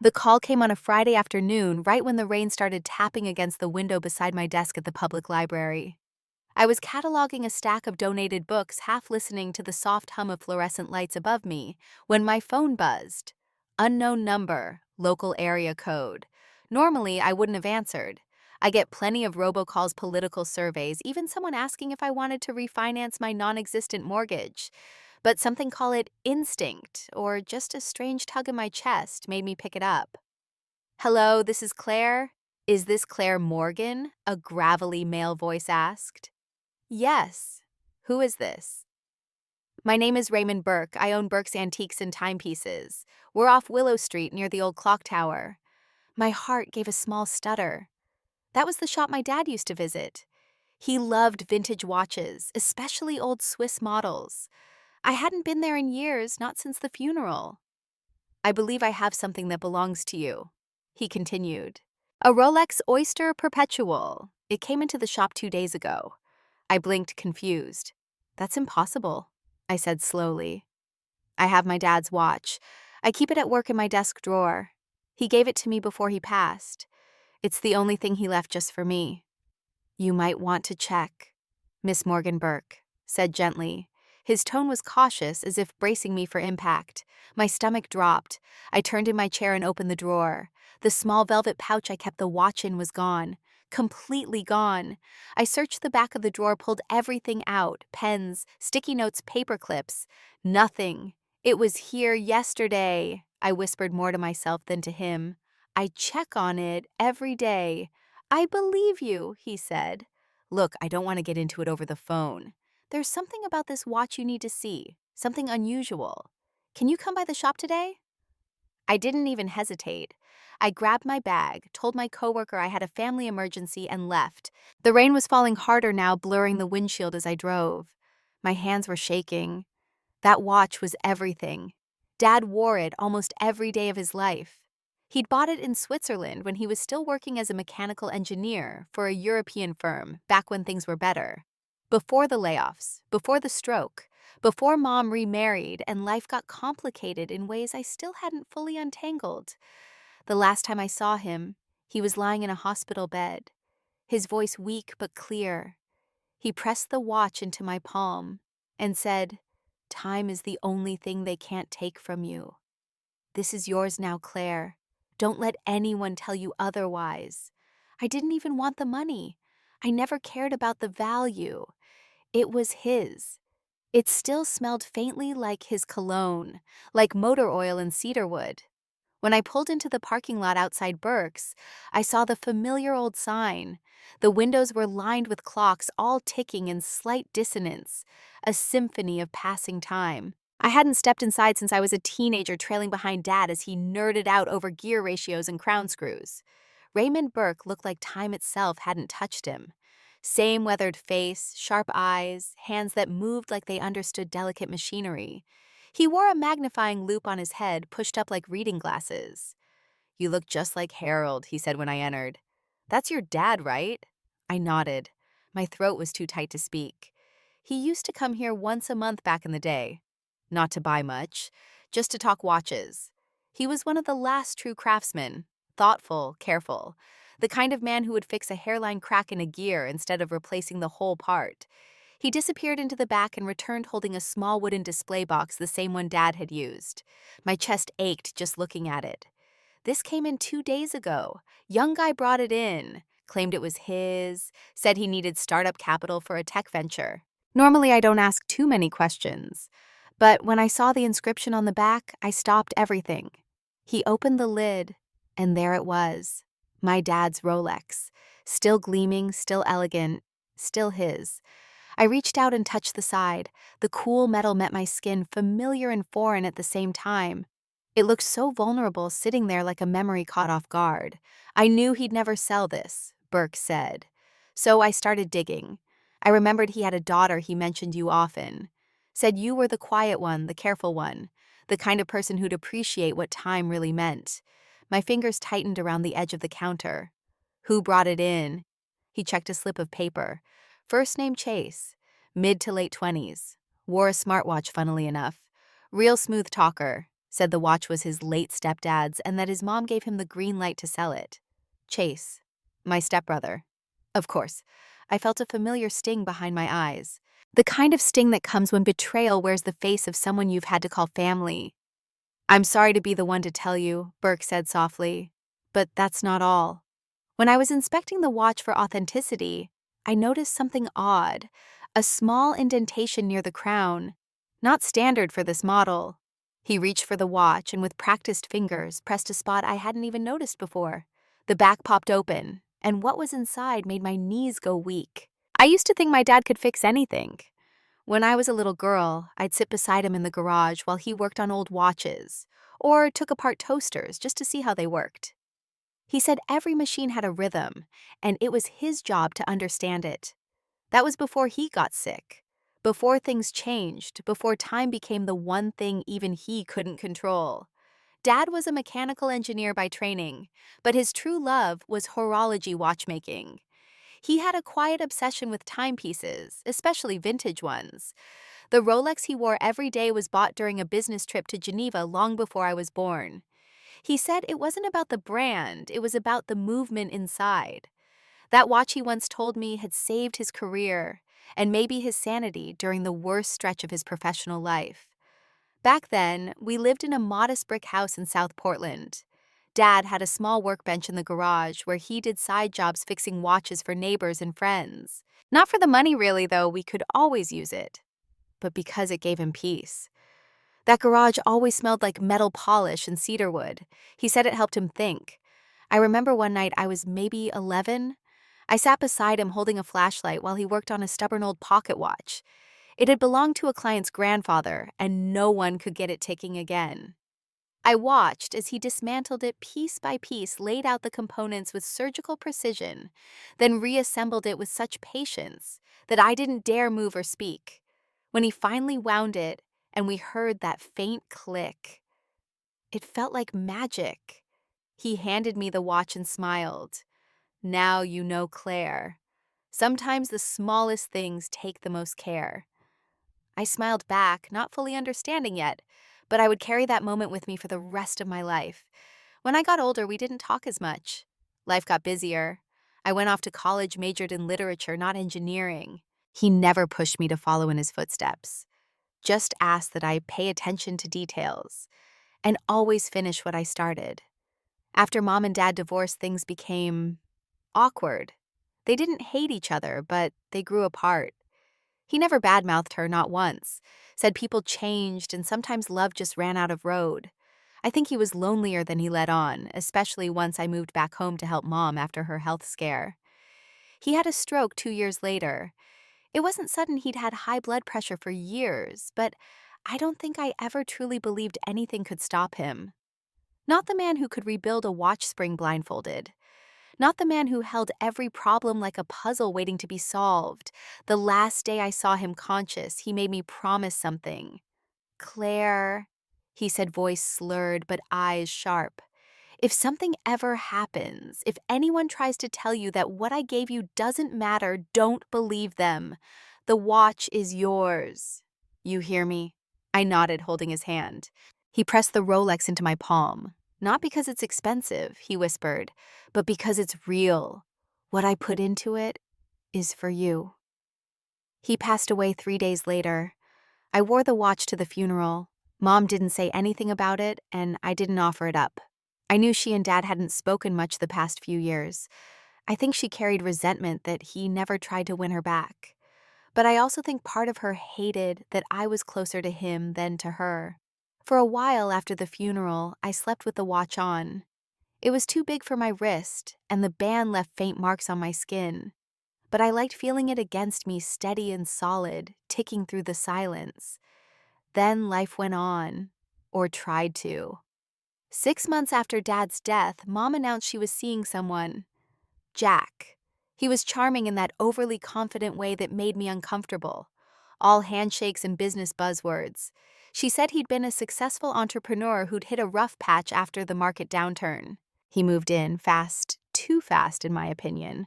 The call came on a Friday afternoon, right when the rain started tapping against the window beside my desk at the public library. I was cataloging a stack of donated books, half listening to the soft hum of fluorescent lights above me, when my phone buzzed. Unknown number, local area code. Normally, I wouldn't have answered. I get plenty of robocalls, political surveys, even someone asking if I wanted to refinance my non-existent mortgage. But something, call it instinct, or just a strange tug in my chest, made me pick it up. "Hello, this is Claire. Is this Claire Morgan?" a gravelly male voice asked. "Yes. Who is this?" "My name is Raymond Burke. I own Burke's Antiques and Timepieces. We're off Willow Street near the old clock tower." My heart gave a small stutter. That was the shop my dad used to visit. He loved vintage watches, especially old Swiss models. I hadn't been there in years, not since the funeral. "I believe I have something that belongs to you," he continued. "A Rolex Oyster Perpetual. It came into the shop 2 days ago." I blinked, confused. "That's impossible," I said slowly. "I have my dad's watch. I keep it at work in my desk drawer. He gave it to me before he passed. It's the only thing he left just for me." "You might want to check," Miss Morgan Burke said gently. His tone was cautious, as if bracing me for impact. My stomach dropped. I turned in my chair and opened the drawer. The small velvet pouch I kept the watch in was gone. Completely gone. I searched the back of the drawer, pulled everything out: pens, sticky notes, paper clips. Nothing. "It was here yesterday," I whispered, more to myself than to him. "I check on it every day." "I believe you," he said. "Look, I don't want to get into it over the phone. There's something about this watch you need to see, something unusual. Can you come by the shop today?" I didn't even hesitate. I grabbed my bag, told my coworker I had a family emergency, and left. The rain was falling harder now, blurring the windshield as I drove. My hands were shaking. That watch was everything. Dad wore it almost every day of his life. He'd bought it in Switzerland when he was still working as a mechanical engineer for a European firm, back when things were better. Before the layoffs, before the stroke, before Mom remarried and life got complicated in ways I still hadn't fully untangled. The last time I saw him, he was lying in a hospital bed, his voice weak but clear. He pressed the watch into my palm and said, "Time is the only thing they can't take from you. This is yours now, Claire. Don't let anyone tell you otherwise." I didn't even want the money. I never cared about the value. It was his. It still smelled faintly like his cologne, like motor oil and cedarwood. When I pulled into the parking lot outside Burke's, I saw the familiar old sign. The windows were lined with clocks, all ticking in slight dissonance, a symphony of passing time. I hadn't stepped inside since I was a teenager, trailing behind Dad as he nerded out over gear ratios and crown screws. Raymond Burke looked like time itself hadn't touched him. Same weathered face, sharp eyes, hands that moved like they understood delicate machinery. He wore a magnifying loupe on his head, pushed up like reading glasses. "You look just like Harold," he said when I entered. "That's your dad, right?" I nodded. My throat was too tight to speak. "He used to come here once a month back in the day. Not to buy much, just to talk watches. He was one of the last true craftsmen, thoughtful, careful, the kind of man who would fix a hairline crack in a gear instead of replacing the whole part." He disappeared into the back and returned holding a small wooden display box, the same one Dad had used. My chest ached just looking at it. "This came in 2 days ago. Young guy brought it in, claimed it was his, said he needed startup capital for a tech venture." Normally, I don't ask too many questions, but when I saw the inscription on the back, I stopped everything. He opened the lid, and there it was. My dad's Rolex. Still gleaming, still elegant, still his. I reached out and touched the side. The cool metal met my skin, familiar and foreign at the same time. It looked so vulnerable, sitting there like a memory caught off guard. I knew he'd never sell this, Burke said. So I started digging. I remembered he had a daughter he mentioned you often. Said you were the quiet one, the careful one, the kind of person who'd appreciate what time really meant. My fingers tightened around the edge of the counter. "Who brought it in?" He checked a slip of paper. First name Chase, mid to late 20s. Wore a smartwatch, funnily enough. Real smooth talker. said the watch was his late stepdad's and that his mom gave him the green light to sell it. Chase, my stepbrother. Of course, I felt a familiar sting behind my eyes. The kind of sting that comes when betrayal wears the face of someone you've had to call family. I'm sorry to be the one to tell you, Burke said softly. But that's not all. When I was inspecting the watch for authenticity, I noticed something odd, a small indentation near the crown, not standard for this model. He reached for the watch and with practiced fingers pressed a spot I hadn't even noticed before. The back popped open, and what was inside made my knees go weak. I used to think my dad could fix anything. When I was a little girl, I'd sit beside him in the garage while he worked on old watches, or took apart toasters just to see how they worked. He said every machine had a rhythm, and it was his job to understand it. That was before he got sick, before things changed, before time became the one thing even he couldn't control. Dad was a mechanical engineer by training, but his true love was horology watchmaking. He had a quiet obsession with timepieces, especially vintage ones. The Rolex he wore every day was bought during a business trip to Geneva long before I was born. He said it wasn't about the brand, it was about the movement inside. That watch, he once told me, had saved his career and maybe his sanity during the worst stretch of his professional life. Back then, we lived in a modest brick house in South Portland. Dad had a small workbench in the garage where he did side jobs fixing watches for neighbors and friends. Not for the money, really, though, we could always use it, but because it gave him peace. That garage always smelled like metal polish and cedarwood. He said it helped him think. I remember one night I was maybe 11. I sat beside him holding a flashlight while he worked on a stubborn old pocket watch. It had belonged to a client's grandfather, and no one could get it ticking again. I watched as he dismantled it piece by piece, laid out the components with surgical precision, then reassembled it with such patience that I didn't dare move or speak. When he finally wound it, and we heard that faint click, it felt like magic. He handed me the watch and smiled. Now you know, Claire. Sometimes the smallest things take the most care. I smiled back, not fully understanding yet, but I would carry that moment with me for the rest of my life. When I got older, we didn't talk as much. Life got busier. I went off to college, majored in literature, not engineering. He never pushed me to follow in his footsteps. Just asked that I pay attention to details and always finish what I started. After Mom and Dad divorced, things became awkward. They didn't hate each other, but they grew apart. He never badmouthed her, not once, said people changed and sometimes love just ran out of road. I think he was lonelier than he let on, especially once I moved back home to help Mom after her health scare. He had a stroke 2 years later. It wasn't sudden. He'd had high blood pressure for years, but I don't think I ever truly believed anything could stop him. Not the man who could rebuild a watch spring blindfolded. Not the man who held every problem like a puzzle waiting to be solved. The last day I saw him conscious, he made me promise something. Claire, he said, voice slurred but eyes sharp. If something ever happens, if anyone tries to tell you that what I gave you doesn't matter, don't believe them. The watch is yours. You hear me? I nodded, holding his hand. He pressed the Rolex into my palm. Not because it's expensive, he whispered, but because it's real. What I put into it is for you. He passed away 3 days later. I wore the watch to the funeral. Mom didn't say anything about it, and I didn't offer it up. I knew she and Dad hadn't spoken much the past few years. I think she carried resentment that he never tried to win her back. But I also think part of her hated that I was closer to him than to her. For a while after the funeral, I slept with the watch on. It was too big for my wrist, and the band left faint marks on my skin. But I liked feeling it against me, steady and solid, ticking through the silence. Then life went on, or tried to. 6 months after Dad's death, Mom announced she was seeing someone. Jack. He was charming in that overly confident way that made me uncomfortable. All handshakes and business buzzwords. She said he'd been a successful entrepreneur who'd hit a rough patch after the market downturn. He moved in fast, too fast in my opinion.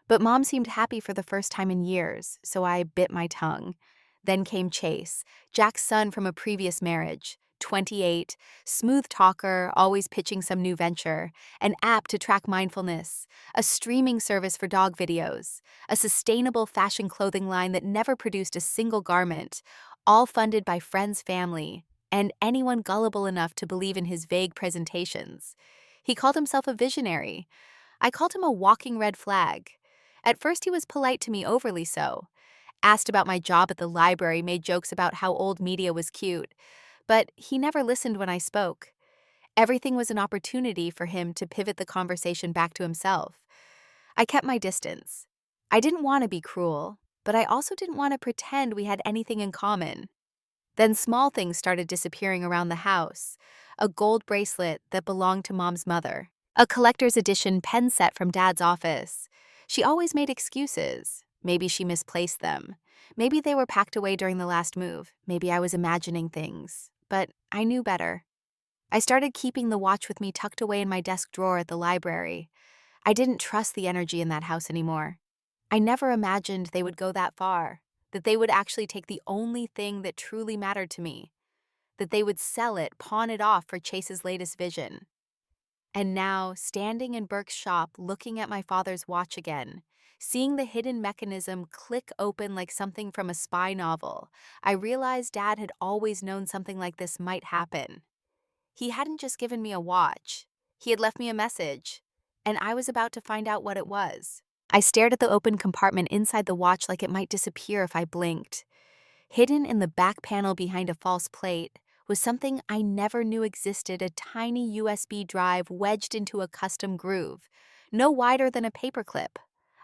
But Mom seemed happy for the first time in years, so I bit my tongue. Then came Chase, Jack's son from a previous marriage. 28, smooth talker, always pitching some new venture, an app to track mindfulness, a streaming service for dog videos, a sustainable fashion clothing line that never produced a single garment, all funded by friends' family, and anyone gullible enough to believe in his vague presentations. He called himself a visionary. I called him a walking red flag. At first, he was polite to me, overly so. Asked about my job at the library, made jokes about how old media was cute. But he never listened when I spoke. Everything was an opportunity for him to pivot the conversation back to himself. I kept my distance. I didn't want to be cruel, but I also didn't want to pretend we had anything in common. Then small things started disappearing around the house. A gold bracelet that belonged to Mom's mother. A collector's edition pen set from Dad's office. She always made excuses. Maybe she misplaced them. Maybe they were packed away during the last move. Maybe I was imagining things. But I knew better. I started keeping the watch with me tucked away in my desk drawer at the library. I didn't trust the energy in that house anymore. I never imagined they would go that far, that they would actually take the only thing that truly mattered to me, that they would sell it, pawn it off for Chase's latest vision. And now, standing in Burke's shop, looking at my father's watch again, seeing the hidden mechanism click open like something from a spy novel, I realized Dad had always known something like this might happen. He hadn't just given me a watch. He had left me a message, and I was about to find out what it was. I stared at the open compartment inside the watch like it might disappear if I blinked. Hidden in the back panel behind a false plate was something I never knew existed, a tiny USB drive wedged into a custom groove, no wider than a paperclip.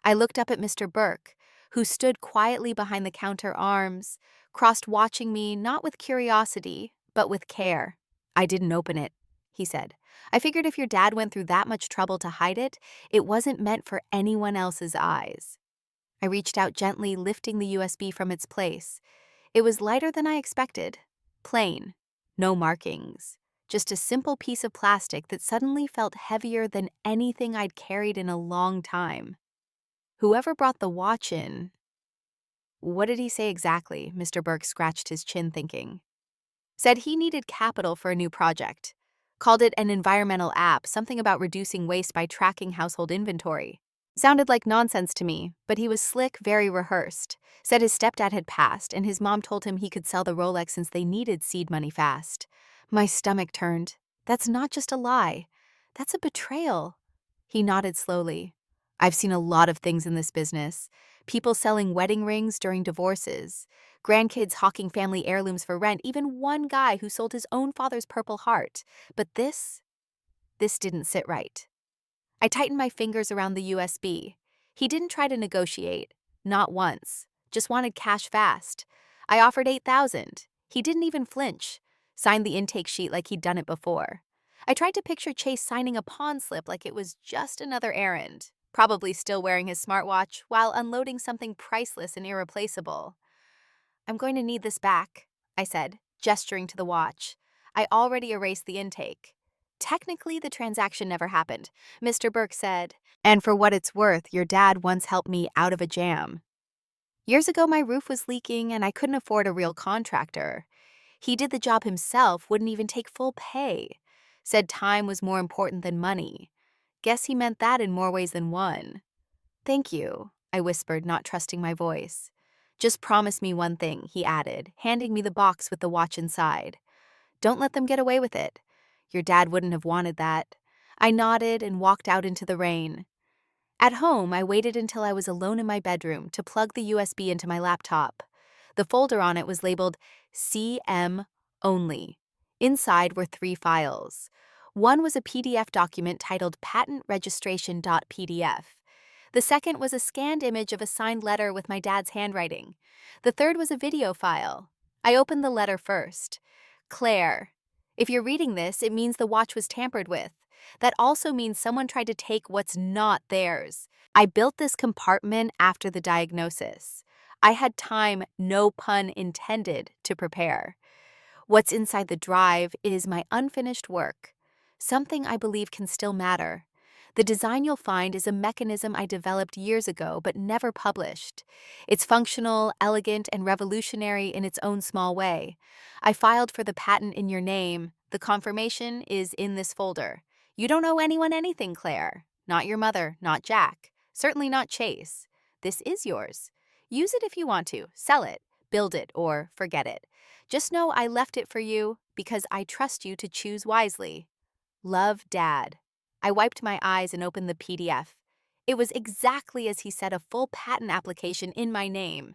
I looked up at Mr. Burke, who stood quietly behind the counter, arms crossed, watching me, not with curiosity, but with care. "I didn't open it," he said. "I figured if your dad went through that much trouble to hide it, it wasn't meant for anyone else's eyes." I reached out gently, lifting the USB from its place. It was lighter than I expected. Plain. No markings. Just a simple piece of plastic that suddenly felt heavier than anything I'd carried in a long time. Whoever brought the watch in... What did he say exactly? Mr. Burke scratched his chin, thinking. Said he needed capital for a new project. Called it an environmental app, something about reducing waste by tracking household inventory. Sounded like nonsense to me, but he was slick, very rehearsed. Said his stepdad had passed, and his mom told him he could sell the Rolex since they needed seed money fast. My stomach turned. That's not just a lie. That's a betrayal. He nodded slowly. I've seen a lot of things in this business. People selling wedding rings during divorces, grandkids hawking family heirlooms for rent, even one guy who sold his own father's Purple Heart. But this didn't sit right. I tightened my fingers around the USB. He didn't try to negotiate. Not once. Just wanted cash fast. I offered $8,000. He didn't even flinch. Signed the intake sheet like he'd done it before. I tried to picture Chase signing a pawn slip like it was just another errand, probably still wearing his smartwatch while unloading something priceless and irreplaceable. "I'm going to need this back," I said, gesturing to the watch. I already erased the intake. "Technically, the transaction never happened," Mr. Burke said. "And for what it's worth, your dad once helped me out of a jam. Years ago, my roof was leaking and I couldn't afford a real contractor. He did the job himself, wouldn't even take full pay. Said time was more important than money. Guess he meant that in more ways than one." "Thank you," I whispered, not trusting my voice. "Just promise me one thing," he added, handing me the box with the watch inside. "Don't let them get away with it. Your dad wouldn't have wanted that." I nodded and walked out into the rain. At home, I waited until I was alone in my bedroom to plug the USB into my laptop. The folder on it was labeled CM Only. Inside were 3 files. One was a PDF document titled patentregistration.pdf. The second was a scanned image of a signed letter with my dad's handwriting. The third was a video file. I opened the letter first. "Claire, if you're reading this, it means the watch was tampered with. That also means someone tried to take what's not theirs. I built this compartment after the diagnosis. I had time, no pun intended, to prepare. What's inside the drive is my unfinished work. Something I believe can still matter. The design you'll find is a mechanism I developed years ago but never published. It's functional, elegant, and revolutionary in its own small way. I filed for the patent in your name. The confirmation is in this folder. You don't owe anyone anything, Claire. Not your mother, not Jack. Certainly not Chase. This is yours. Use it if you want to. Sell it, build it, or forget it. Just know I left it for you because I trust you to choose wisely. Love, Dad. I wiped my eyes and opened the PDF. It was exactly as he said, a full patent application in my name,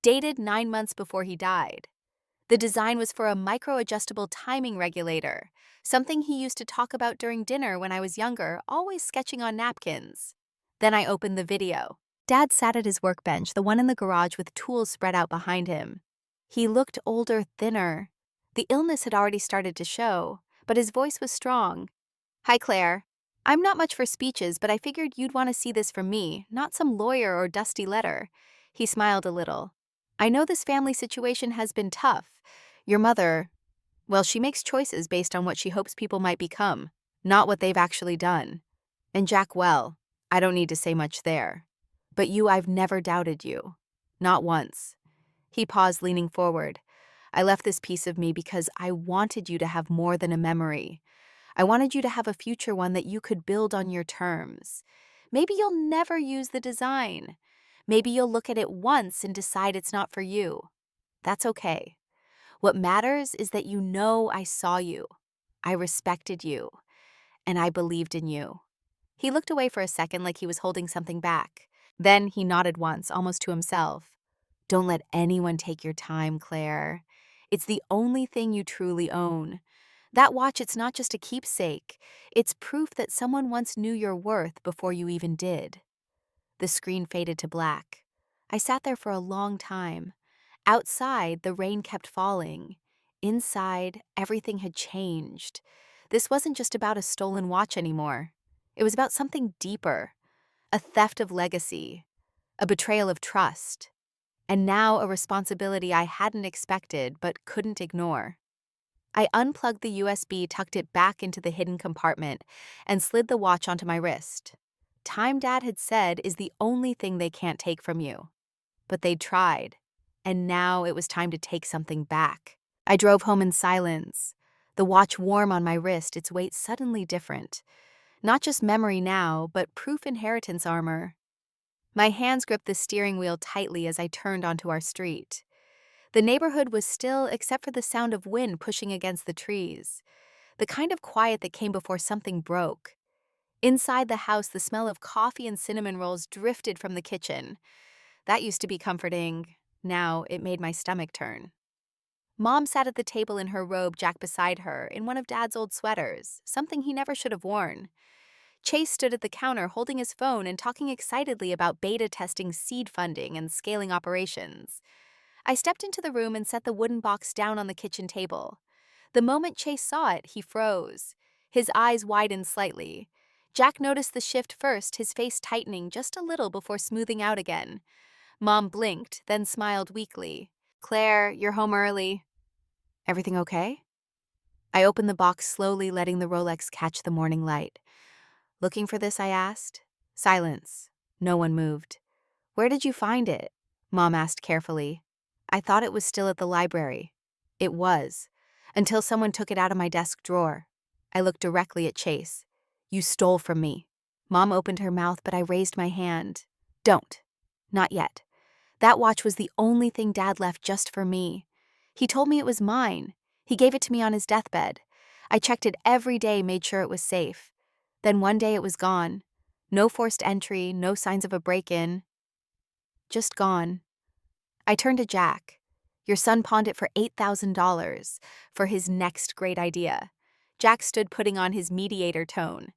dated 9 months before he died. The design was for a micro-adjustable timing regulator, something he used to talk about during dinner when I was younger, always sketching on napkins. Then I opened the video. Dad sat at his workbench, the one in the garage with tools spread out behind him. He looked older, thinner. The illness had already started to show, but his voice was strong. Hi, Claire. I'm not much for speeches, but I figured you'd want to see this from me, not some lawyer or dusty letter. He smiled a little. I know this family situation has been tough. Your mother, well, she makes choices based on what she hopes people might become, not what they've actually done. And Jack, well, I don't need to say much there. But you, I've never doubted you. Not once. He paused, leaning forward. I left this piece of me because I wanted you to have more than a memory. I wanted you to have a future one that you could build on your terms. Maybe you'll never use the design. Maybe you'll look at it once and decide it's not for you. That's okay. What matters is that you know I saw you, I respected you, and I believed in you. He looked away for a second like he was holding something back. Then he nodded once, almost to himself. Don't let anyone take your time, Claire. It's the only thing you truly own. That watch, it's not just a keepsake. It's proof that someone once knew your worth before you even did. The screen faded to black. I sat there for a long time. Outside, the rain kept falling. Inside, everything had changed. This wasn't just about a stolen watch anymore. It was about something deeper, a theft of legacy, a betrayal of trust, and now a responsibility I hadn't expected but couldn't ignore. I unplugged the USB, tucked it back into the hidden compartment, and slid the watch onto my wrist. Time, Dad had said, is the only thing they can't take from you. But they'd tried, and now it was time to take something back. I drove home in silence, the watch warm on my wrist, its weight suddenly different. Not just memory now, but proof inheritance armor. My hands gripped the steering wheel tightly as I turned onto our street. The neighborhood was still except for the sound of wind pushing against the trees, the kind of quiet that came before something broke. Inside the house, the smell of coffee and cinnamon rolls drifted from the kitchen. That used to be comforting. Now it made my stomach turn. Mom sat at the table in her robe, Jack beside her, in one of Dad's old sweaters, something he never should have worn. Chase stood at the counter holding his phone and talking excitedly about beta testing seed funding and scaling operations. I stepped into the room and set the wooden box down on the kitchen table. The moment Chase saw it, he froze. His eyes widened slightly. Jack noticed the shift first, his face tightening just a little before smoothing out again. Mom blinked, then smiled weakly. Claire, you're home early. Everything okay? I opened the box slowly, letting the Rolex catch the morning light. Looking for this, I asked. Silence. No one moved. Where did you find it? Mom asked carefully. I thought it was still at the library. It was, until someone took it out of my desk drawer. I looked directly at Chase. You stole from me. Mom opened her mouth, but I raised my hand. Don't. Not yet. That watch was the only thing Dad left just for me. He told me it was mine. He gave it to me on his deathbed. I checked it every day, made sure it was safe. Then one day it was gone. No forced entry, no signs of a break-in. Just gone. I turned to Jack. Your son pawned it for $8,000 for his next great idea. Jack stood, putting on his mediator tone.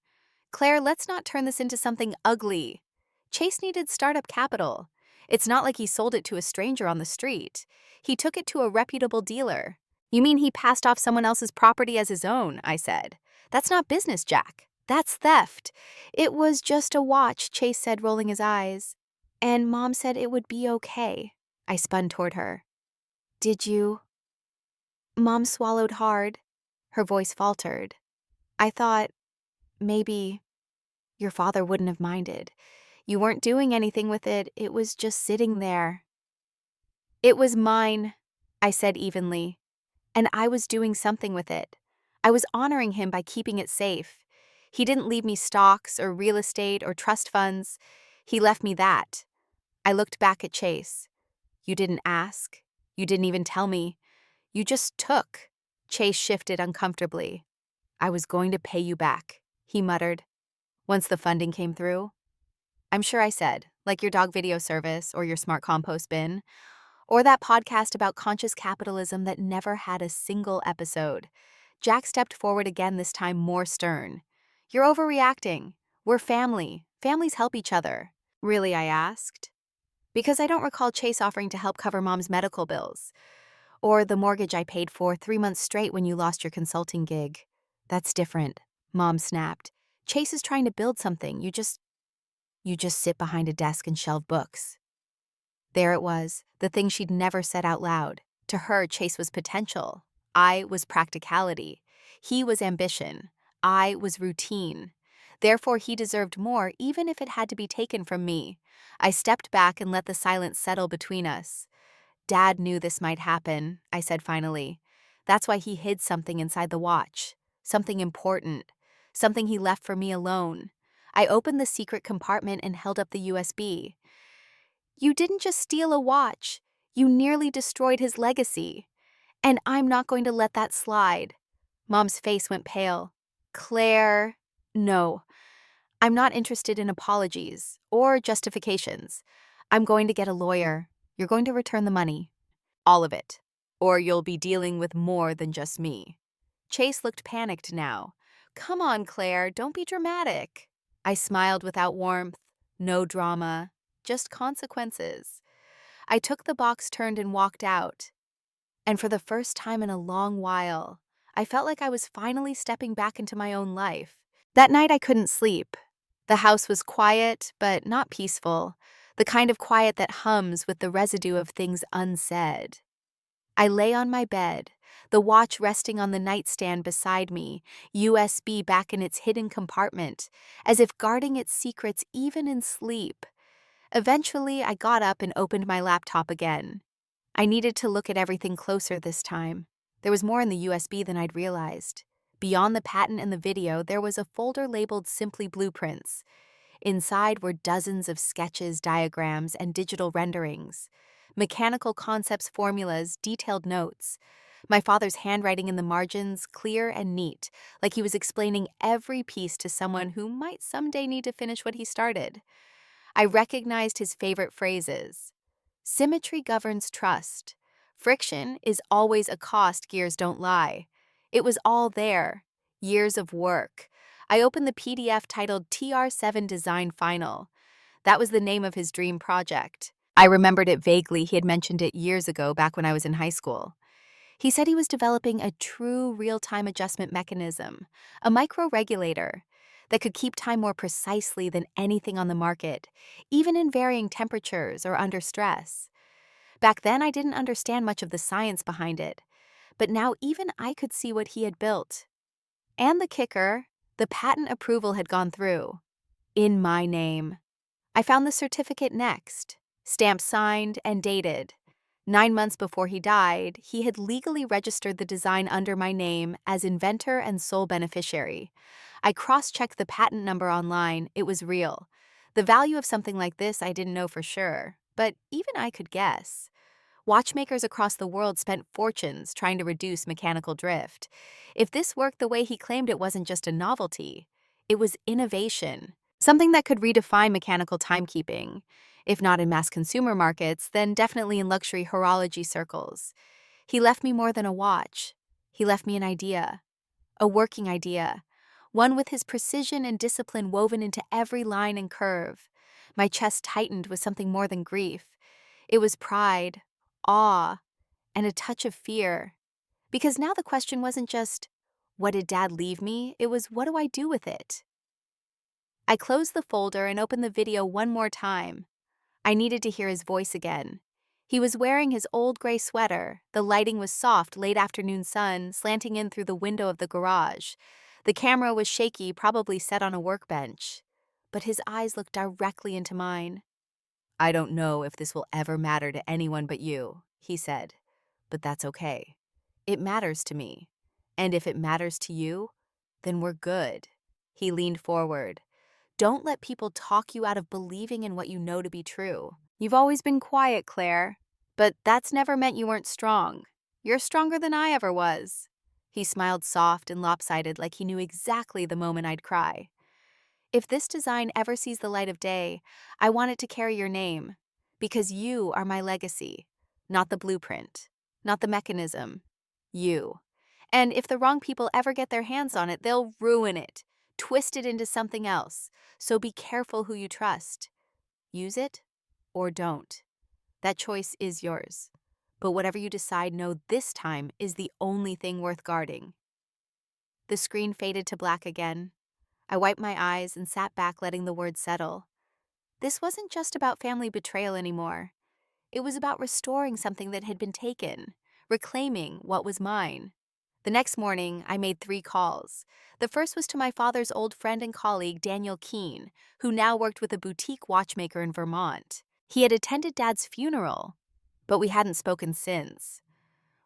Claire, let's not turn this into something ugly. Chase needed startup capital. It's not like he sold it to a stranger on the street. He took it to a reputable dealer. You mean he passed off someone else's property as his own, I said. That's not business, Jack. That's theft. It was just a watch, Chase said, rolling his eyes. And Mom said it would be okay. I spun toward her. Did you? Mom swallowed hard. Her voice faltered. I thought, maybe. Your father wouldn't have minded. You weren't doing anything with it, it was just sitting there. It was mine, I said evenly, and I was doing something with it. I was honoring him by keeping it safe. He didn't leave me stocks or real estate or trust funds. He left me that. I looked back at Chase. You didn't ask. You didn't even tell me. You just took. Chase shifted uncomfortably. I was going to pay you back, he muttered. Once the funding came through, I'm sure I said, like your dog video service or your smart compost bin, or that podcast about conscious capitalism that never had a single episode. Jack stepped forward again, this time more stern. You're overreacting. We're family. Families help each other. Really, I asked. Because I don't recall Chase offering to help cover Mom's medical bills. Or the mortgage I paid for 3 months straight when you lost your consulting gig. That's different, Mom snapped. Chase is trying to build something. You just sit behind a desk and shelve books. There it was, the thing she'd never said out loud. To her, Chase was potential. I was practicality. He was ambition. I was routine. Therefore, he deserved more, even if it had to be taken from me. I stepped back and let the silence settle between us. Dad knew this might happen, I said finally. That's why he hid something inside the watch. Something important. Something he left for me alone. I opened the secret compartment and held up the USB. You didn't just steal a watch. You nearly destroyed his legacy. And I'm not going to let that slide. Mom's face went pale. Claire, no. I'm not interested in apologies or justifications. I'm going to get a lawyer. You're going to return the money. All of it. Or you'll be dealing with more than just me. Chase looked panicked now. Come on, Claire, don't be dramatic. I smiled without warmth. No drama. Just consequences. I took the box turned and walked out. And for the first time in a long while, I felt like I was finally stepping back into my own life. That night I couldn't sleep. The house was quiet, but not peaceful. The kind of quiet that hums with the residue of things unsaid. I lay on my bed, the watch resting on the nightstand beside me, USB back in its hidden compartment, as if guarding its secrets even in sleep. Eventually, I got up and opened my laptop again. I needed to look at everything closer this time. There was more in the USB than I'd realized. Beyond the patent and the video, there was a folder labeled Simply Blueprints. Inside were dozens of sketches, diagrams, and digital renderings. Mechanical concepts, formulas, detailed notes. My father's handwriting in the margins, clear and neat, like he was explaining every piece to someone who might someday need to finish what he started. I recognized his favorite phrases. Symmetry governs trust. Friction is always a cost, gears don't lie. It was all there. Years of work. I opened the PDF titled TR7 Design Final. That was the name of his dream project. I remembered it vaguely. He had mentioned it years ago, back when I was in high school. He said he was developing a true real-time adjustment mechanism, a micro-regulator that could keep time more precisely than anything on the market, even in varying temperatures or under stress. Back then, I didn't understand much of the science behind it, but now even I could see what he had built. And the kicker, the patent approval had gone through. In my name. I found the certificate next, stamped, signed, and dated. 9 months before he died, he had legally registered the design under my name as inventor and sole beneficiary. I cross-checked the patent number online. It was real. The value of something like this I didn't know for sure, but even I could guess. Watchmakers across the world spent fortunes trying to reduce mechanical drift. If this worked the way he claimed, it wasn't just a novelty. It was innovation, something that could redefine mechanical timekeeping. If not in mass consumer markets, then definitely in luxury horology circles. He left me more than a watch. He left me an idea, a working idea, one with his precision and discipline woven into every line and curve. My chest tightened with something more than grief. It was pride, awe, and a touch of fear. Because now the question wasn't just, what did Dad leave me? It was, what do I do with it? I closed the folder and opened the video one more time. I needed to hear his voice again. He was wearing his old gray sweater. The lighting was soft, late afternoon sun, slanting in through the window of the garage. The camera was shaky, probably set on a workbench. but his eyes looked directly into mine. "I don't know if this will ever matter to anyone but you," he said, "but that's okay. It matters to me. And if it matters to you, then we're good." He leaned forward. "Don't let people talk you out of believing in what you know to be true. You've always been quiet, Claire, but that's never meant you weren't strong. You're stronger than I ever was." He smiled soft and lopsided like he knew exactly the moment I'd cry. "If this design ever sees the light of day, I want it to carry your name, because you are my legacy, not the blueprint, not the mechanism, you. And if the wrong people ever get their hands on it, they'll ruin it, twist it into something else. So be careful who you trust. Use it or don't. That choice is yours. But whatever you decide, know this time is the only thing worth guarding." The screen faded to black again. I wiped my eyes and sat back, letting the words settle. This wasn't just about family betrayal anymore. It was about restoring something that had been taken, reclaiming what was mine. The next morning, I made 3 calls. The first was to my father's old friend and colleague, Daniel Keene, who now worked with a boutique watchmaker in Vermont. He had attended Dad's funeral, but we hadn't spoken since.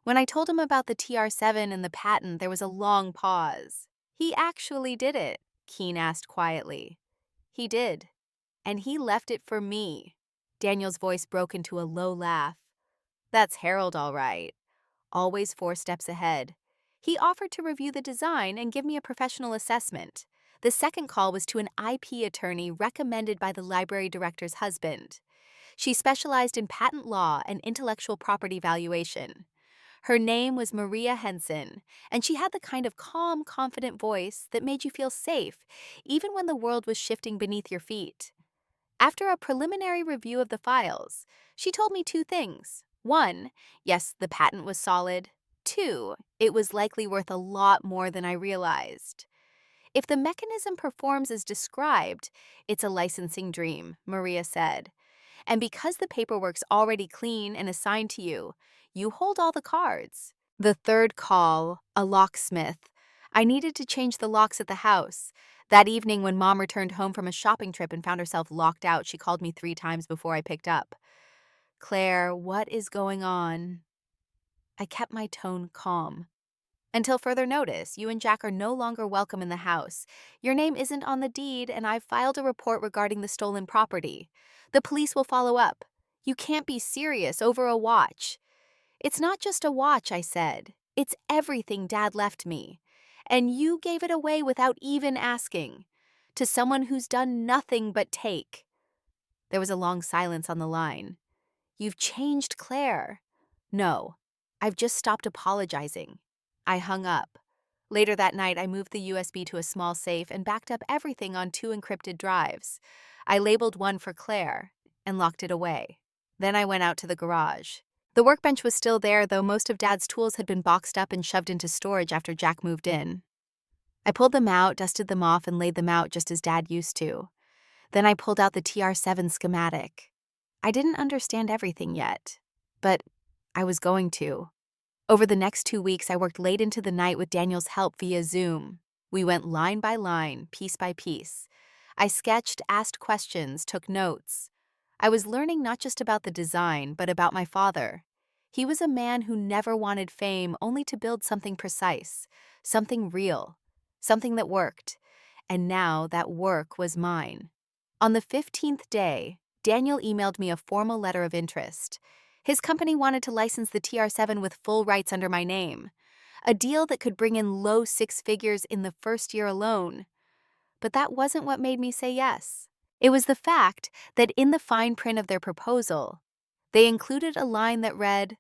When I told him about the TR7 and the patent, there was a long pause. "He actually did it?" Keene asked quietly. "He did. And he left it for me." Daniel's voice broke into a low laugh. "That's Harold, all right. Always 4 steps ahead." He offered to review the design and give me a professional assessment. The second call was to an IP attorney recommended by the library director's husband. She specialized in patent law and intellectual property valuation. Her name was Maria Henson, and she had the kind of calm, confident voice that made you feel safe, even when the world was shifting beneath your feet. After a preliminary review of the files, she told me 2 things. 1, yes, the patent was solid. 2, it was likely worth a lot more than I realized. "If the mechanism performs as described, it's a licensing dream," Maria said. "And because the paperwork's already clean and assigned to you, you hold all the cards." The third call, a locksmith. I needed to change the locks at the house. That evening when Mom returned home from a shopping trip and found herself locked out, she called me 3 times before I picked up. "Claire, what is going on?" I kept my tone calm. "Until further notice, you and Jack are no longer welcome in the house. Your name isn't on the deed, and I've filed a report regarding the stolen property. The police will follow up. You can't be serious over a watch." "It's not just a watch," I said. "It's everything Dad left me. And you gave it away without even asking. To someone who's done nothing but take." There was a long silence on the line. "You've changed, Claire." "No, I've just stopped apologizing." I hung up. Later that night, I moved the USB to a small safe and backed up everything on 2 encrypted drives. I labeled one for Claire and locked it away. Then I went out to the garage. The workbench was still there, though most of Dad's tools had been boxed up and shoved into storage after Jack moved in. I pulled them out, dusted them off, and laid them out just as Dad used to. Then I pulled out the TR7 schematic. I didn't understand everything yet, but I was going to. Over the next 2 weeks, I worked late into the night with Daniel's help via Zoom. We went line by line, piece by piece. I sketched, asked questions, took notes. I was learning not just about the design, but about my father. He was a man who never wanted fame, only to build something precise, something real, something that worked. And now that work was mine. On the 15th day, Daniel emailed me a formal letter of interest. His company wanted to license the TR7 with full rights under my name, a deal that could bring in low 6 figures in the first year alone. But that wasn't what made me say yes. It was the fact that in the fine print of their proposal, they included a line that read,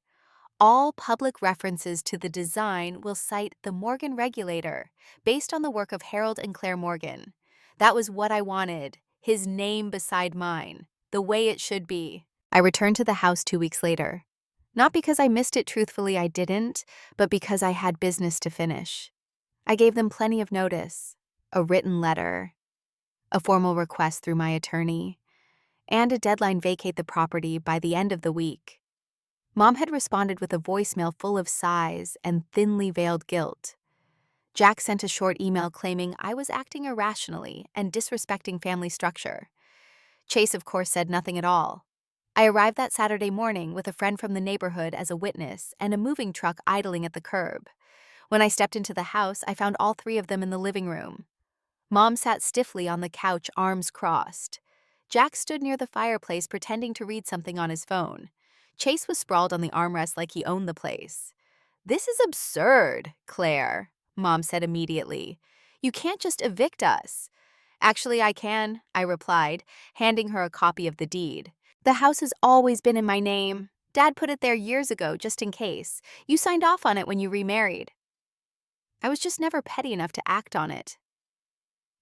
"All public references to the design will cite the Morgan Regulator, based on the work of Harold and Claire Morgan." That was what I wanted, his name beside mine, the way it should be. I returned to the house 2 weeks later. Not because I missed it, truthfully I didn't, but because I had business to finish. I gave them plenty of notice, a written letter, a formal request through my attorney, and a deadline vacate the property by the end of the week. Mom had responded with a voicemail full of sighs and thinly veiled guilt. Jack sent a short email claiming I was acting irrationally and disrespecting family structure. Chase, of course, said nothing at all. I arrived that Saturday morning with a friend from the neighborhood as a witness and a moving truck idling at the curb. When I stepped into the house, I found all three of them in the living room. Mom sat stiffly on the couch, arms crossed. Jack stood near the fireplace pretending to read something on his phone. Chase was sprawled on the armrest like he owned the place. "This is absurd, Claire," Mom said immediately. "You can't just evict us." "Actually, I can," I replied, handing her a copy of the deed. "The house has always been in my name. Dad put it there years ago, just in case. You signed off on it when you remarried." I was just never petty enough to act on it.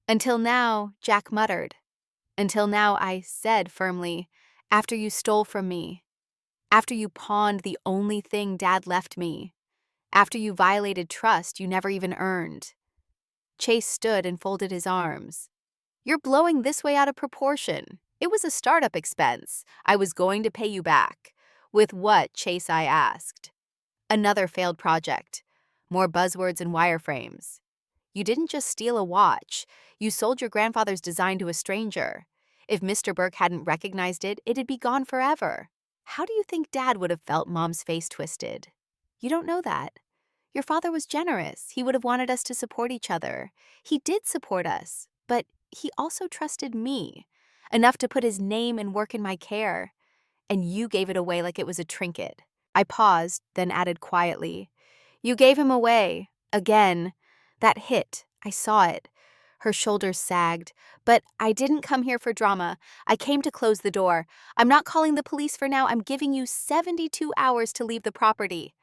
"Until now," Jack muttered. "Until now," I said firmly, "after you stole from me. After you pawned the only thing Dad left me. After you violated trust you never even earned." Chase stood and folded his arms. "You're blowing this way out of proportion. It was a startup expense. I was going to pay you back." "With what, Chase?" I asked. "Another failed project. More buzzwords and wireframes. You didn't just steal a watch. You sold your grandfather's design to a stranger. If Mr. Burke hadn't recognized it, it'd be gone forever." "How do you think Dad would have felt?" Mom's face twisted. "You don't know that. Your father was generous. He would have wanted us to support each other. He did support us, but he also trusted me, enough to put his name and work in my care. And you gave it away like it was a trinket." I paused, then added quietly, "You gave him away. Again. That hit. I saw it." Her shoulders sagged. "But I didn't come here for drama. I came to close the door. I'm not calling the police for now. I'm giving you 72 hours to leave the property.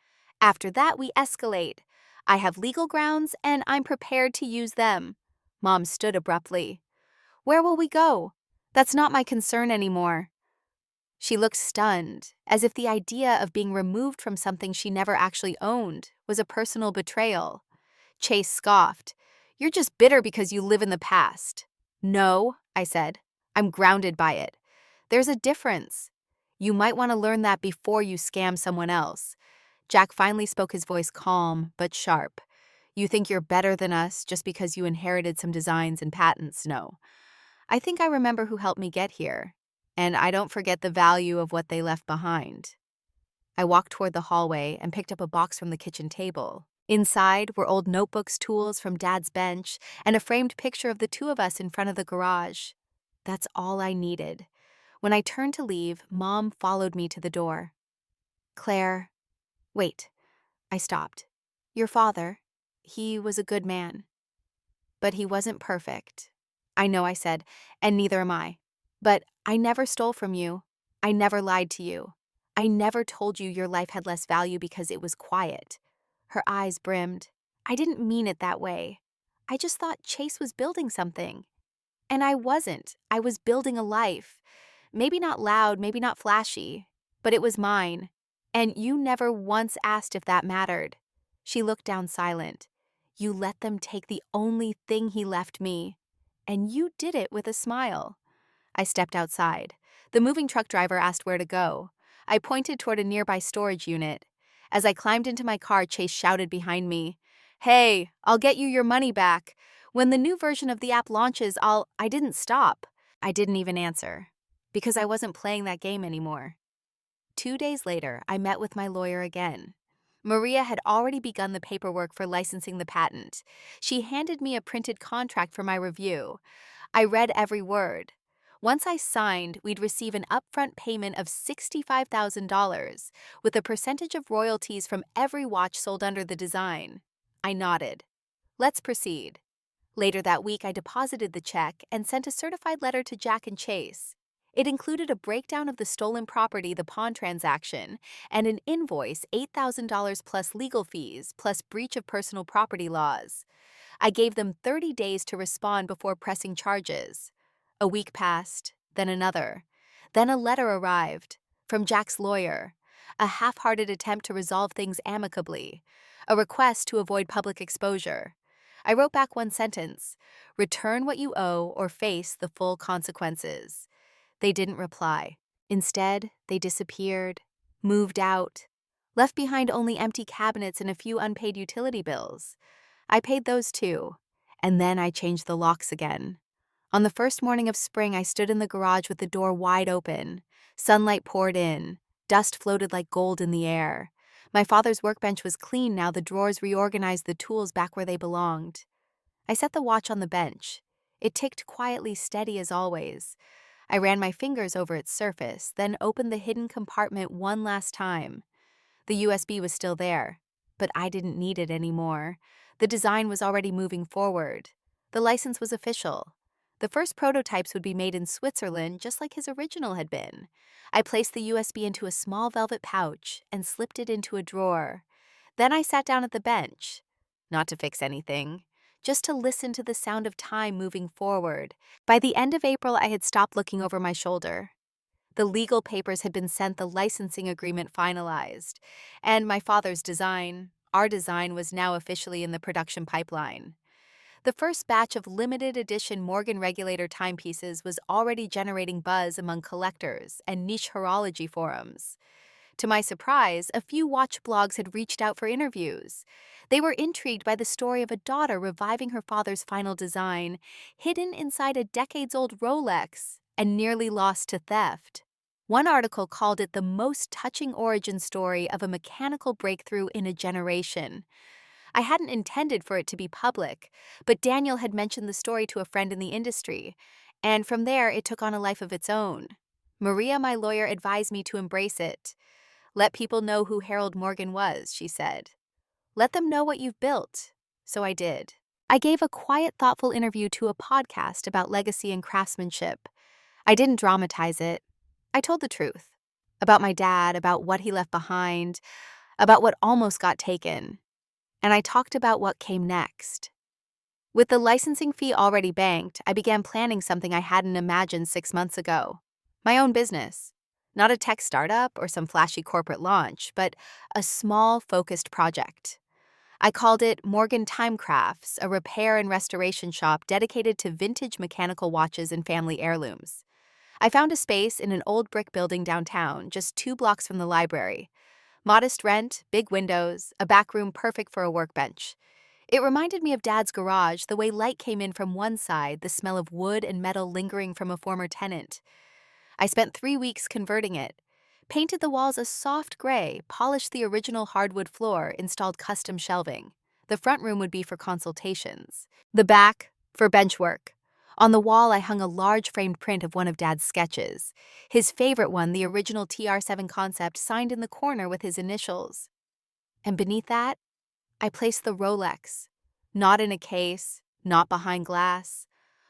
After that, we escalate. I have legal grounds, and I'm prepared to use them." Mom stood abruptly. "Where will we go?" "That's not my concern anymore." She looked stunned, as if the idea of being removed from something she never actually owned was a personal betrayal. Chase scoffed. "You're just bitter because you live in the past." "No," I said. "I'm grounded by it. There's a difference. You might want to learn that before you scam someone else." Jack finally spoke, his voice calm but sharp. "You think you're better than us just because you inherited some designs and patents? No. I think I remember who helped me get here, and I don't forget the value of what they left behind." I walked toward the hallway and picked up a box from the kitchen table. Inside were old notebooks, tools from Dad's bench, and a framed picture of the two of us in front of the garage. That's all I needed. When I turned to leave, Mom followed me to the door. "Claire, wait." I stopped. "Your father, he was a good man. But he wasn't perfect." "I know," I said, "and neither am I. But I never stole from you. I never lied to you. I never told you your life had less value because it was quiet." Her eyes brimmed. "I didn't mean it that way. I just thought Chase was building something. And I wasn't. I was building a life. Maybe not loud, maybe not flashy, but it was mine. And you never once asked if that mattered." She looked down silent. "You let them take the only thing he left me. And you did it with a smile." I stepped outside. The moving truck driver asked where to go. I pointed toward a nearby storage unit. As I climbed into my car, Chase shouted behind me, "Hey, I'll get you your money back. When the new version of the app launches, I didn't stop." I didn't even answer, because I wasn't playing that game anymore. 2 days later, I met with my lawyer again. Maria had already begun the paperwork for licensing the patent. She handed me a printed contract for my review. I read every word. Once I signed, we'd receive an upfront payment of $65,000, with a percentage of royalties from every watch sold under the design. I nodded. "Let's proceed." Later that week, I deposited the check and sent a certified letter to Jack and Chase. It included a breakdown of the stolen property, the pawn transaction, and an invoice, $8,000 plus legal fees, plus breach of personal property laws. I gave them 30 days to respond before pressing charges. A week passed, then another. Then a letter arrived from Jack's lawyer, a half-hearted attempt to resolve things amicably, a request to avoid public exposure. I wrote back one sentence: "Return what you owe or face the full consequences." They didn't reply. Instead, they disappeared, moved out, left behind only empty cabinets and a few unpaid utility bills. I paid those too, and then I changed the locks again. On the first morning of spring, I stood in the garage with the door wide open. Sunlight poured in. Dust floated like gold in the air. My father's workbench was clean now, the drawers reorganized the tools back where they belonged. I set the watch on the bench. It ticked quietly, steady as always. I ran my fingers over its surface, then opened the hidden compartment one last time. The USB was still there, but I didn't need it anymore. The design was already moving forward. The license was official. The first prototypes would be made in Switzerland, just like his original had been. I placed the USB into a small velvet pouch and slipped it into a drawer. Then I sat down at the bench. Not to fix anything, just to listen to the sound of time moving forward. By the end of April, I had stopped looking over my shoulder. The legal papers had been sent, the licensing agreement finalized, and my father's design, our design, was now officially in the production pipeline. The first batch of limited edition Morgan regulator timepieces was already generating buzz among collectors and niche horology forums. To my surprise, a few watch blogs had reached out for interviews. They were intrigued by the story of a daughter reviving her father's final design, hidden inside a decades-old Rolex and nearly lost to theft. One article called it the most touching origin story of a mechanical breakthrough in a generation. I hadn't intended for it to be public, but Daniel had mentioned the story to a friend in the industry, and from there it took on a life of its own. Maria, my lawyer, advised me to embrace it. Let people know who Harold Morgan was, she said. Let them know what you've built. So I did. I gave a quiet, thoughtful interview to a podcast about legacy and craftsmanship. I didn't dramatize it. I told the truth. About my dad, about what he left behind, about what almost got taken. And I talked about what came next. With the licensing fee already banked, I began planning something I hadn't imagined 6 months ago. My own business. Not a tech startup or some flashy corporate launch, but a small, focused project. I called it Morgan Time Crafts, a repair and restoration shop dedicated to vintage mechanical watches and family heirlooms. I found a space in an old brick building downtown, just 2 blocks from the library. Modest rent, big windows, a back room perfect for a workbench. It reminded me of Dad's garage, the way light came in from one side, the smell of wood and metal lingering from a former tenant. I spent 3 weeks converting it. Painted the walls a soft gray, polished the original hardwood floor, installed custom shelving. The front room would be for consultations. The back, for bench work. On the wall, I hung a large framed print of one of Dad's sketches. His favorite one, the original TR7 concept, signed in the corner with his initials. And beneath that, I placed the Rolex. Not in a case, not behind glass.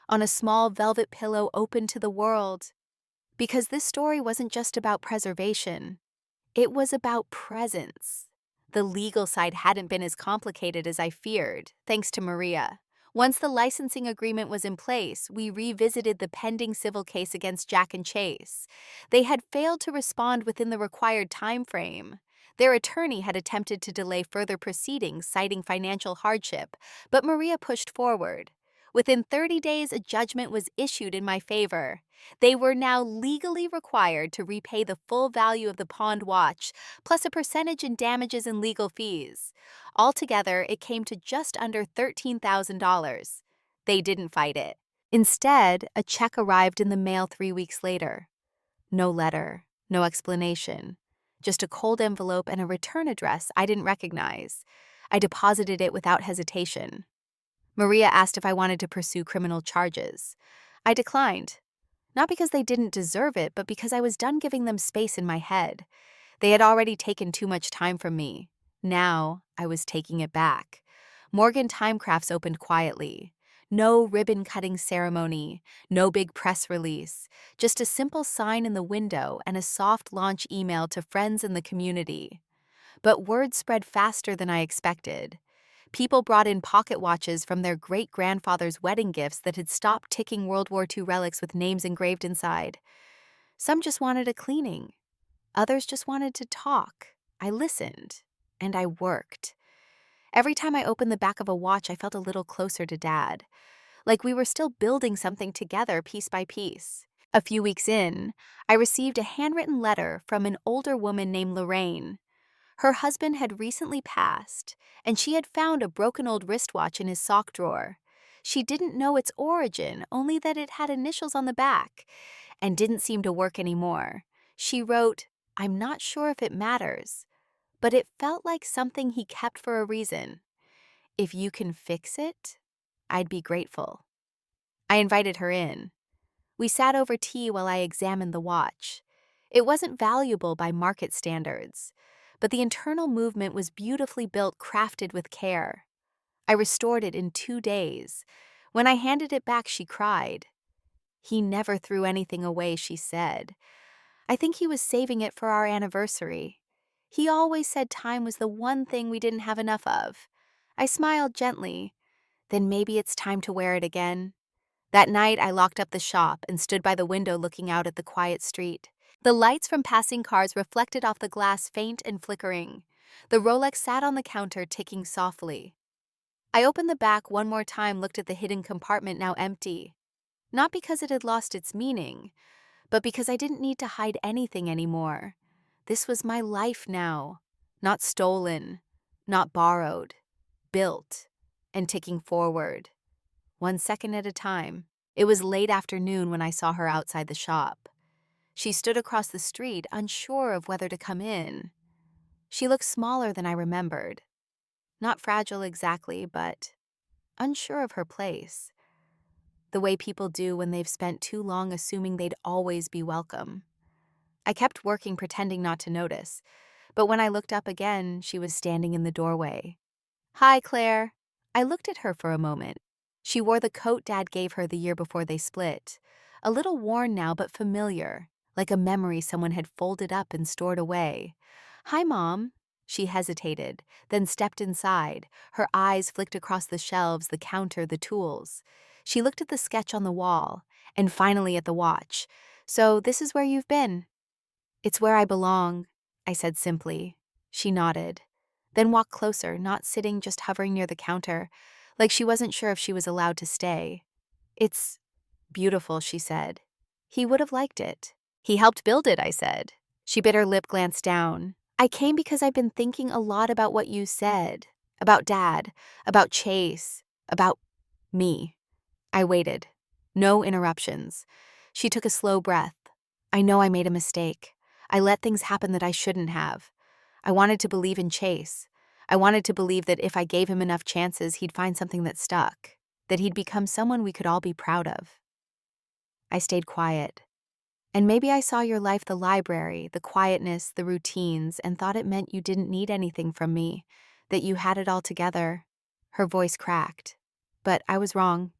On a small velvet pillow open to the world. Because this story wasn't just about preservation. It was about presence. The legal side hadn't been as complicated as I feared, thanks to Maria. Once the licensing agreement was in place, we revisited the pending civil case against Jack and Chase. They had failed to respond within the required time frame. Their attorney had attempted to delay further proceedings, citing financial hardship, but Maria pushed forward. Within 30 days, a judgment was issued in my favor. They were now legally required to repay the full value of the pawned watch, plus a percentage in damages and legal fees. Altogether, it came to just under $13,000. They didn't fight it. Instead, a check arrived in the mail 3 weeks later. No letter, no explanation. Just a cold envelope and a return address I didn't recognize. I deposited it without hesitation. Maria asked if I wanted to pursue criminal charges. I declined. Not because they didn't deserve it, but because I was done giving them space in my head. They had already taken too much time from me. Now, I was taking it back. Morgan Timecrafts opened quietly. No ribbon-cutting ceremony, no big press release, just a simple sign in the window and a soft launch email to friends in the community. But word spread faster than I expected. People brought in pocket watches from their great-grandfather's wedding gifts that had stopped ticking World War II relics with names engraved inside. Some just wanted a cleaning. Others just wanted to talk. I listened, and I worked. Every time I opened the back of a watch, I felt a little closer to Dad, like we were still building something together piece by piece. A few weeks in, I received a handwritten letter from an older woman named Lorraine. Her husband had recently passed, and she had found a broken old wristwatch in his sock drawer. She didn't know its origin, only that it had initials on the back, and didn't seem to work anymore. She wrote, "I'm not sure if it matters, but it felt like something he kept for a reason. If you can fix it, I'd be grateful." I invited her in. We sat over tea while I examined the watch. It wasn't valuable by market standards, but the internal movement was beautifully built, crafted with care. I restored it in 2 days. When I handed it back, she cried. "He never threw anything away," she said. "I think he was saving it for our anniversary. He always said time was the one thing we didn't have enough of." I smiled gently. "Then maybe it's time to wear it again." That night, I locked up the shop and stood by the window looking out at the quiet street. The lights from passing cars reflected off the glass, faint and flickering. The Rolex sat on the counter, ticking softly. I opened the back one more time, looked at the hidden compartment, now empty. Not because it had lost its meaning, but because I didn't need to hide anything anymore. This was my life now, not stolen, not borrowed, built, and ticking forward. 1 second at a time. It was late afternoon when I saw her outside the shop. She stood across the street, unsure of whether to come in. She looked smaller than I remembered. Not fragile exactly, but unsure of her place. The way people do when they've spent too long assuming they'd always be welcome. I kept working, pretending not to notice, but when I looked up again, she was standing in the doorway. "Hi, Claire." I looked at her for a moment. She wore the coat Dad gave her the year before they split. A little worn now, but familiar, like a memory someone had folded up and stored away. "Hi, Mom." She hesitated, then stepped inside. Her eyes flicked across the shelves, the counter, the tools. She looked at the sketch on the wall, and finally at the watch. "So this is where you've been?" "It's where I belong," I said simply. She nodded, then walked closer, not sitting, just hovering near the counter, like she wasn't sure if she was allowed to stay. "It's beautiful," she said. "He would have liked it." "He helped build it," I said. She bit her lip, glanced down. "I came because I've been thinking a lot about what you said. About Dad, about Chase, about me." I waited. No interruptions. She took a slow breath. "I know I made a mistake. I let things happen that I shouldn't have. I wanted to believe in Chase. I wanted to believe that if I gave him enough chances, he'd find something that stuck, that he'd become someone we could all be proud of." I stayed quiet. "And maybe I saw your life, the library, the quietness, the routines, and thought it meant you didn't need anything from me, that you had it all together." Her voice cracked. "But I was wrong.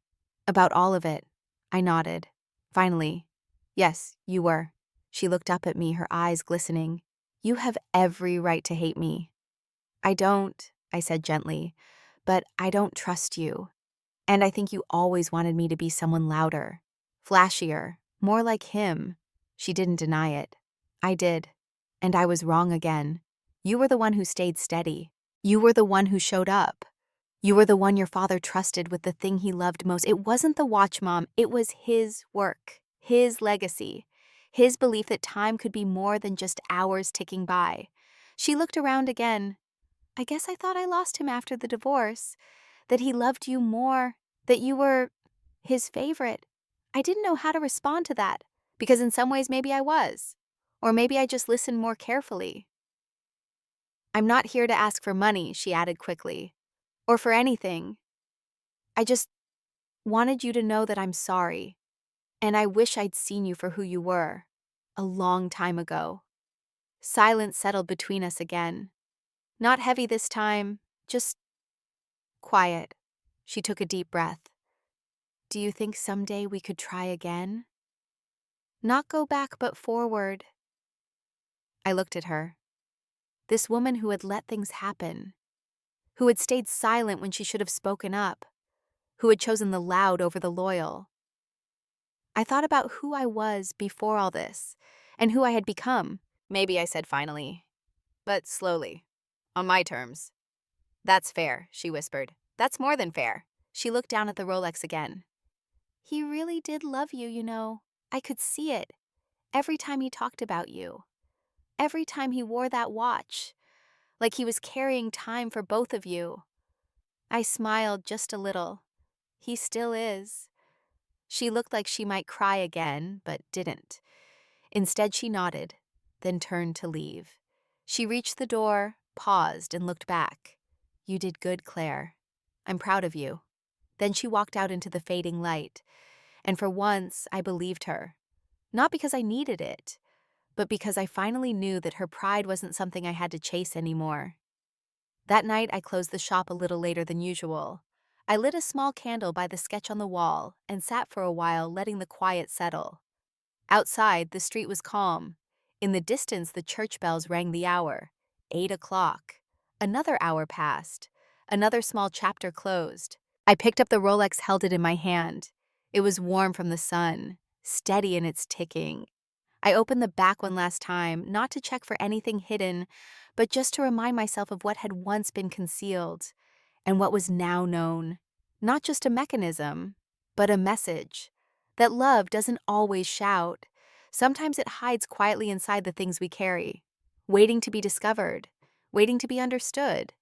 About all of it." I nodded. Finally, "Yes, you were." She looked up at me, her eyes glistening. "You have every right to hate me." "I don't," I said gently, "but I don't trust you. And I think you always wanted me to be someone louder, flashier, more like him." She didn't deny it. "I did. And I was wrong again. You were the one who stayed steady. You were the one who showed up. You were the one your father trusted with the thing he loved most. It wasn't the watch, Mom. It was his work, his legacy, his belief that time could be more than just hours ticking by." She looked around again. "I guess I thought I lost him after the divorce, that he loved you more, that you were his favorite. I didn't know how to respond to that, because in some ways maybe I was, or maybe I just listened more carefully." "I'm not here to ask for money," she added quickly, "or for anything. I just wanted you to know that I'm sorry, and I wish I'd seen you for who you were, a long time ago." Silence settled between us again. Not heavy this time, just quiet. She took a deep breath. "Do you think someday we could try again? Not go back, but forward." I looked at her. This woman who had let things happen, who had stayed silent when she should have spoken up, who had chosen the loud over the loyal. I thought about who I was before all this, and who I had become. "Maybe," I said finally, "but slowly, on my terms." "That's fair," she whispered. "That's more than fair." She looked down at the Rolex again. "He really did love you, you know. I could see it. Every time he talked about you. Every time he wore that watch. like he was carrying time for both of you. I smiled just a little. He still is. She looked like she might cry again, but didn't. Instead, she nodded, then turned to leave. She reached the door, paused, and looked back. You did good, Claire. I'm proud of you. Then she walked out into the fading light, and for once, I believed her. Not because I needed it, but because I finally knew that her pride wasn't something I had to chase anymore. That night, I closed the shop a little later than usual. I lit a small candle by the sketch on the wall and sat for a while, letting the quiet settle. Outside, the street was calm. In the distance, the church bells rang the hour. 8 o'clock. Another hour passed. Another small chapter closed. I picked up the Rolex, held it in my hand. It was warm from the sun, steady in its ticking. I opened the back one last time, not to check for anything hidden, but just to remind myself of what had once been concealed and what was now known. Not just a mechanism, but a message. That love doesn't always shout. Sometimes it hides quietly inside the things we carry, waiting to be discovered, waiting to be understood.